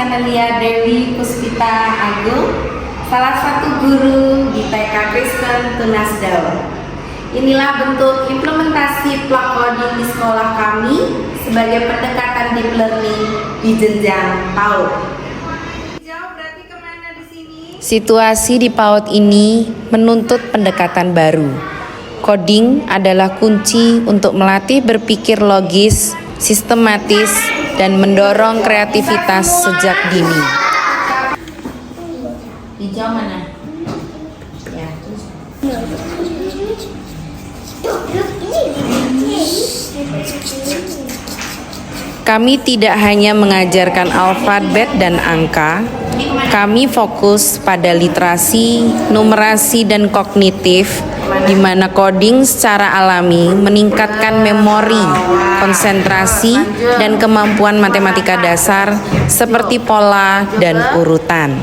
Sanelia Dewi Puspita Agung, salah satu guru di TK Kristen Tunas Daun. Inilah bentuk implementasi plak coding di sekolah kami sebagai pendekatan deep learning di jenjang PAUD. Situasi di PAUD ini menuntut pendekatan baru. Coding adalah kunci untuk melatih berpikir logis, sistematis, dan mendorong kreativitas sejak dini. Hijau mana? Ya, terus. Kami tidak hanya mengajarkan alfabet dan angka, kami fokus pada literasi, numerasi, dan kognitif, di mana coding secara alami meningkatkan memori, konsentrasi, dan kemampuan matematika dasar seperti pola dan urutan.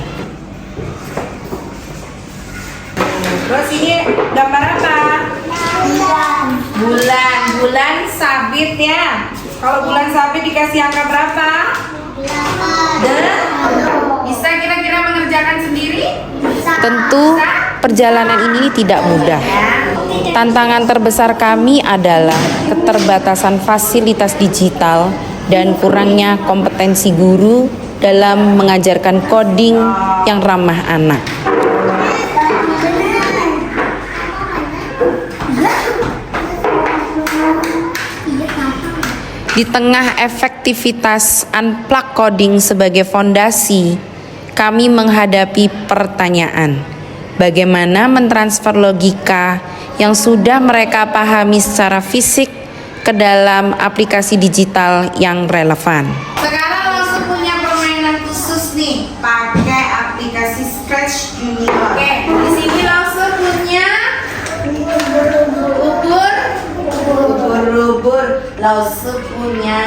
Terus ini gambar apa? Bulan sabit ya. Kalau bulan sabit dikasih angka berapa? Bisa kira-kira mengerjakan sendiri? Tentu perjalanan ini tidak mudah. Tantangan terbesar kami adalah keterbatasan fasilitas digital dan kurangnya kompetensi guru dalam mengajarkan coding yang ramah anak. Di tengah efektivitas unplug coding sebagai fondasi, kami menghadapi pertanyaan, bagaimana mentransfer logika yang sudah mereka pahami secara fisik ke dalam aplikasi digital yang relevan. Sekarang langsung punya permainan khusus nih, pakai aplikasi Scratch Junior. Oke, di sini langsung punya ubur-ubur, langsung punya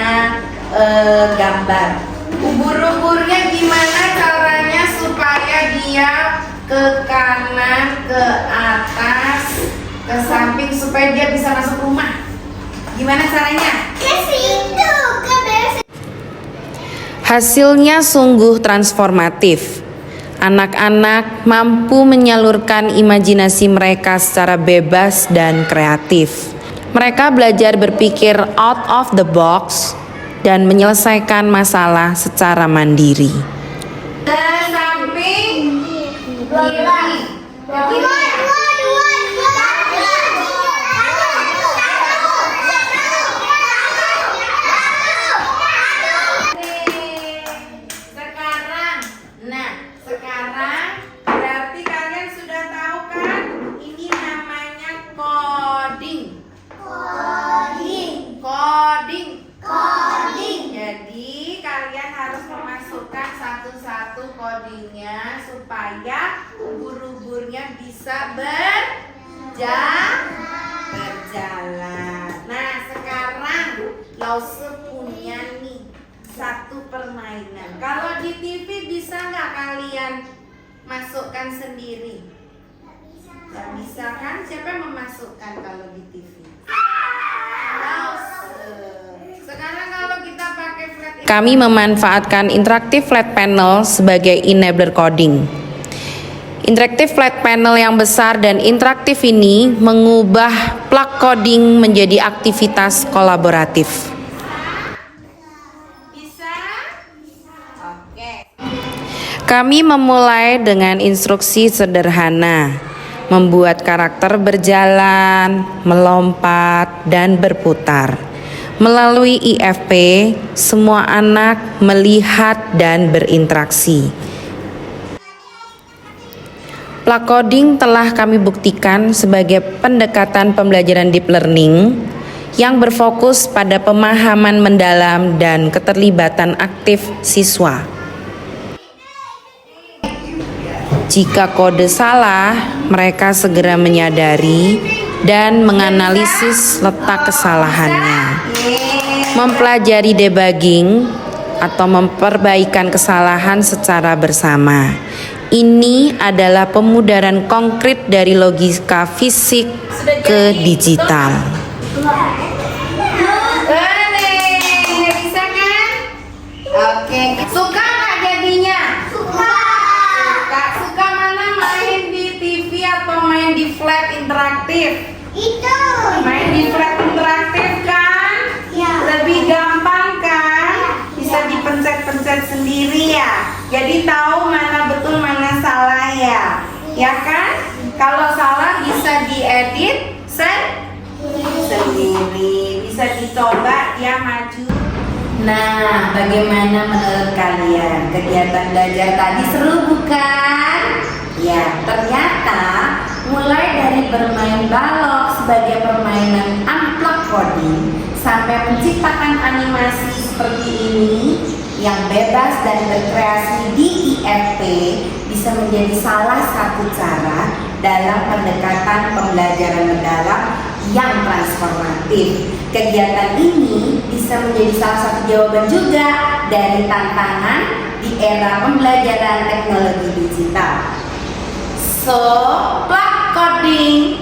gambar. Ubur-uburnya gimana caranya supaya dia ke kanan, ke atas, ke samping supaya dia bisa masuk rumah? Gimana caranya? Ke situ, ke situ. Hasilnya sungguh transformatif. Anak-anak mampu menyalurkan imajinasi mereka secara bebas dan kreatif. Mereka belajar berpikir out of the box dan menyelesaikan masalah secara mandiri. Samping sekarang berarti kalian sudah tahu kan? Ini namanya coding. Jadi kalian harus memasukkan satu-satu codingnya supaya ubur-uburnya bisa berjalan. Nah, sekarang Lause punya nih satu permainan. Kalau di TV bisa nggak kalian masukkan sendiri? Nggak bisa kan? Siapa yang memasukkan kalau di TV? Sekarang kalau kita pakai flat, Kami memanfaatkan interaktif flat panel sebagai enabler coding. Interaktif flat panel yang besar dan interaktif ini mengubah plug coding menjadi aktivitas kolaboratif. bisa? Oke. Kami memulai dengan instruksi sederhana, membuat karakter berjalan, melompat, dan berputar. Melalui IFP, semua anak melihat dan berinteraksi. Plug coding telah kami buktikan sebagai pendekatan pembelajaran deep learning yang berfokus pada pemahaman mendalam dan keterlibatan aktif siswa. Jika kode salah, mereka segera menyadari dan menganalisis letak kesalahannya. Mempelajari debugging atau memperbaikan kesalahan secara bersama. Ini adalah pemudaran konkret dari logika fisik ke digital. Bisa kan? Oke, suka nggak jadi di flat interaktif? Itu. Main di flat interaktif kan? Ya. Lebih gampang kan? Bisa dipencet-pencet sendiri ya. Jadi tahu mana betul mana salah ya. Ya kan? Kalau salah bisa diedit sendiri. Bisa dicoba ya maju. Nah, bagaimana menurut kalian? Kegiatan belajar tadi seru bukan? Ya, ternyata mulai dari bermain balok sebagai permainan unplug coding sampai menciptakan animasi seperti ini yang bebas dan berkreasi di IFP bisa menjadi salah satu cara dalam pendekatan pembelajaran mendalam yang transformatif. Kegiatan ini bisa menjadi salah satu jawaban juga dari tantangan di era pembelajaran teknologi digital. So, plug coding